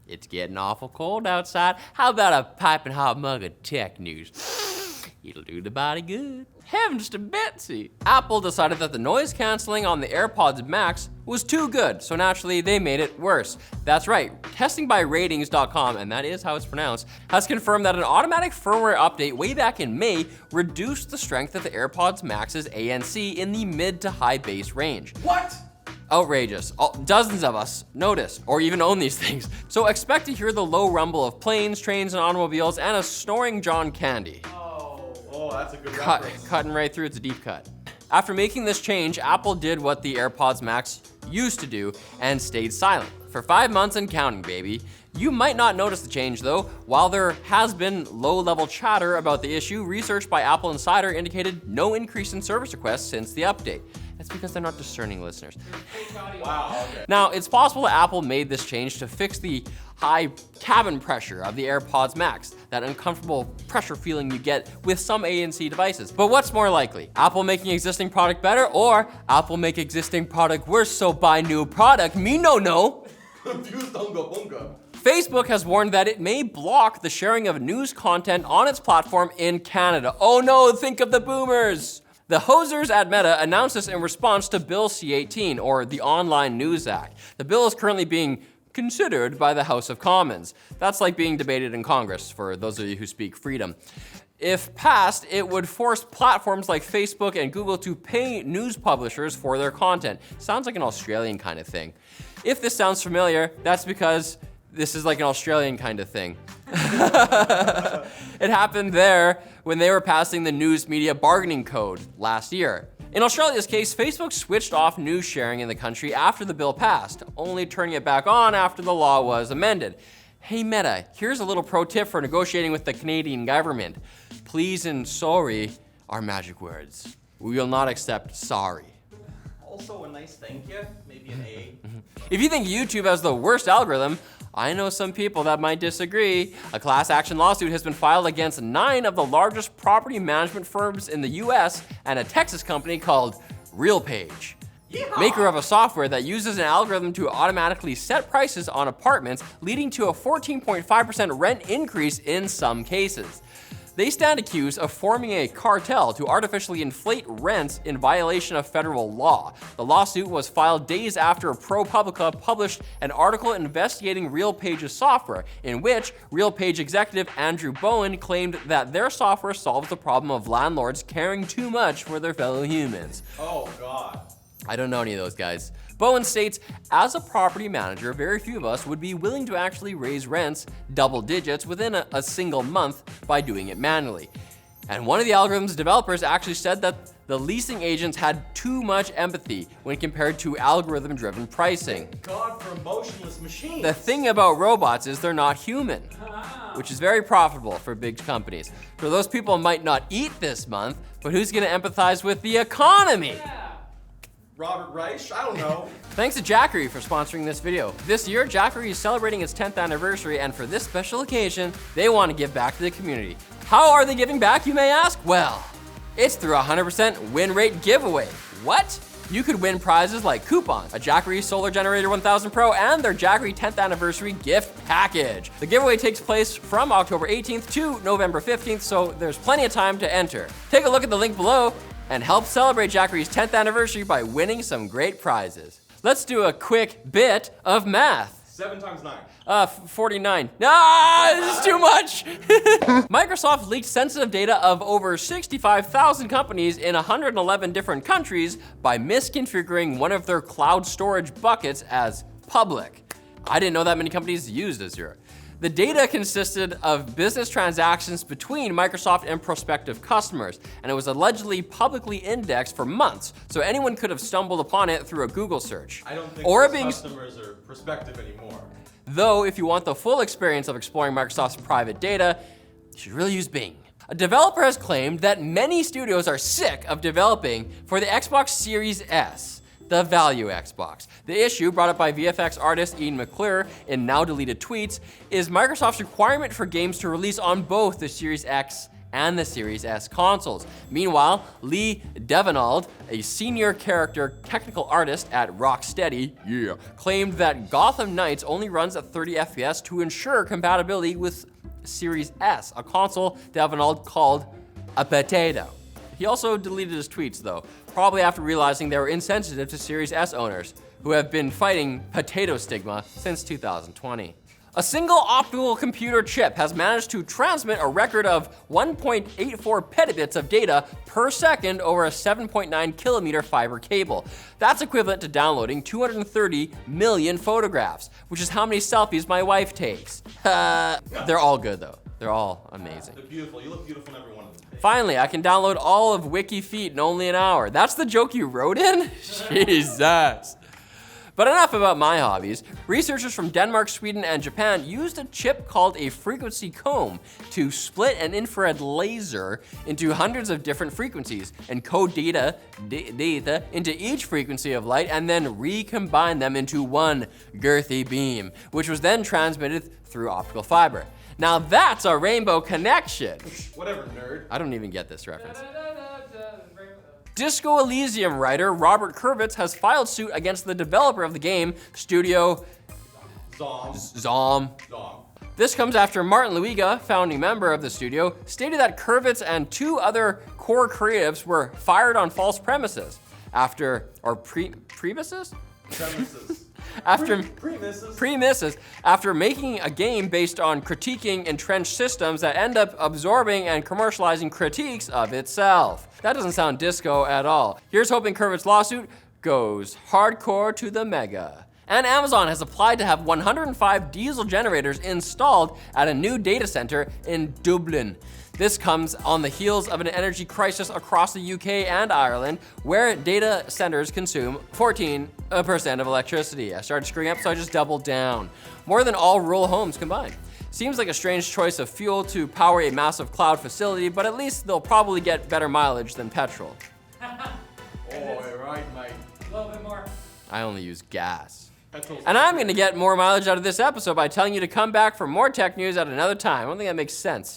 It's getting awful cold outside. How about a piping hot mug of tech news? It'll do the body good. Heavens to Betsy! Apple decided that the noise canceling on the Airpods Max was too good, so naturally they made it worse. That's right, testing by ratings.com, and that is how it's pronounced, has confirmed that an automatic firmware update way back in May reduced the strength of the Airpods Max's ANC in the mid to high bass range. What? Outrageous. Dozens of us noticed or even own these things. So expect to hear the low rumble of planes, trains, and automobiles and a snoring John Candy. Oh, that's a good reference. Cutting right through, it's a deep cut. After making this change, Apple did what the AirPods Max used to do and stayed silent. For 5 months and counting, baby. You might not notice the change though. While there has been low-level chatter about the issue, research by Apple Insider indicated no increase in service requests since the update. That's because they're not discerning listeners. Wow, okay. Now, it's possible that Apple made this change to fix the high cabin pressure of the AirPods Max, that uncomfortable pressure feeling you get with some ANC devices. But what's more likely? Apple making existing product better, or Apple make existing product worse, so buy new product? Me no. Facebook has warned that it may block the sharing of news content on its platform in Canada. Oh no, think of the boomers! The hosers at Meta announced this in response to Bill C-18, or the Online News Act. The bill is currently being considered by the House of Commons. That's like being debated in Congress, for those of you who speak freedom. If passed, it would force platforms like Facebook and Google to pay news publishers for their content. Sounds like an Australian kind of thing. If this sounds familiar, that's because this is like an Australian kind of thing. It happened there when they were passing the News Media Bargaining Code last year. In Australia's case, Facebook switched off news sharing in the country after the bill passed, only turning it back on after the law was amended. Hey Meta, here's a little pro tip for negotiating with the Canadian government. Please and sorry are magic words. We will not accept sorry. Also a nice thank you, maybe an A. If you think YouTube has the worst algorithm, I know some people that might disagree. A class action lawsuit has been filed against 9 of the largest property management firms in the US and a Texas company called Realpage. Yeehaw! Maker of a software that uses an algorithm to automatically set prices on apartments, leading to a 14.5% rent increase in some cases. They stand accused of forming a cartel to artificially inflate rents in violation of federal law. The lawsuit was filed days after ProPublica published an article investigating Realpage's software, in which Realpage executive Andrew Bowen claimed that their software solves the problem of landlords caring too much for their fellow humans. Oh, God. I don't know any of those guys. Bowen states, as a property manager, very few of us would be willing to actually raise rents double digits within a single month by doing it manually. And one of the algorithm's developers actually said that the leasing agents had too much empathy when compared to algorithm-driven pricing. Thank God for emotionless machines. The thing about robots is they're not human, which is very profitable for big companies. So those people might not eat this month, but who's gonna empathize with the economy? Yeah. Robert Reich? I don't know. Thanks to Jackery for sponsoring this video. This year, Jackery is celebrating its 10th anniversary, and for this special occasion, they want to give back to the community. How are they giving back, you may ask? Well, it's through a 100% win rate giveaway. What? You could win prizes like coupons, a Jackery Solar Generator 1000 Pro, and their Jackery 10th anniversary gift package. The giveaway takes place from October 18th to November 15th, so there's plenty of time to enter. Take a look at the link below and help celebrate Jackery's 10th anniversary by winning some great prizes. Let's do a quick bit of math. 7 times 9. 49. Ah, this is too much. Microsoft leaked sensitive data of over 65,000 companies in 111 different countries by misconfiguring one of their cloud storage buckets as public. I didn't know that many companies used Azure. The data consisted of business transactions between Microsoft and prospective customers, and it was allegedly publicly indexed for months, so anyone could have stumbled upon it through a Google search. I don't think customers are prospective anymore. Though, if you want the full experience of exploring Microsoft's private data, you should really use Bing. A developer has claimed that many studios are sick of developing for the Xbox Series S, the value Xbox. The issue, brought up by VFX artist Ian McClure in now deleted tweets, is Microsoft's requirement for games to release on both the Series X and the Series S consoles. Meanwhile, Lee Devenald, a senior character technical artist at Rocksteady, claimed that Gotham Knights only runs at 30 FPS to ensure compatibility with Series S, a console Devenald called a potato. He also deleted his tweets though, probably after realizing they were insensitive to Series S owners, who have been fighting potato stigma since 2020. A single optical computer chip has managed to transmit a record of 1.84 petabits of data per second over a 7.9 kilometer fiber cable. That's equivalent to downloading 230 million photographs, which is how many selfies my wife takes. They're all good though. They're all amazing. They're beautiful. You look beautiful in every one of them. Finally, I can download all of WikiFeet in only an hour. That's the joke you wrote in? Jesus. But enough about my hobbies. Researchers from Denmark, Sweden, and Japan used a chip called a frequency comb to split an infrared laser into hundreds of different frequencies and code data into each frequency of light and then recombine them into one girthy beam, which was then transmitted through optical fiber. Now that's a rainbow connection. Whatever, nerd. I don't even get this reference. Disco Elysium writer Robert Kurvitz has filed suit against the developer of the game, Studio Zom. This comes after Martin Luiga, founding member of the studio, stated that Kurvitz and 2 other core creatives were fired on false premises after making a game based on critiquing entrenched systems that end up absorbing and commercializing critiques of itself. That doesn't sound disco at all. Here's hoping Kurvitz's lawsuit goes hardcore to the mega. And Amazon has applied to have 105 diesel generators installed at a new data center in Dublin. This comes on the heels of an energy crisis across the UK and Ireland, where data centers consume 14% of electricity. I started screwing up, so I just doubled down. More than all rural homes combined. Seems like a strange choice of fuel to power a massive cloud facility, but at least they'll probably get better mileage than petrol. Oh, you're right, mate. A little bit more. I only use gas. And I'm gonna get more mileage out of this episode by telling you to come back for more tech news at another time. I don't think that makes sense.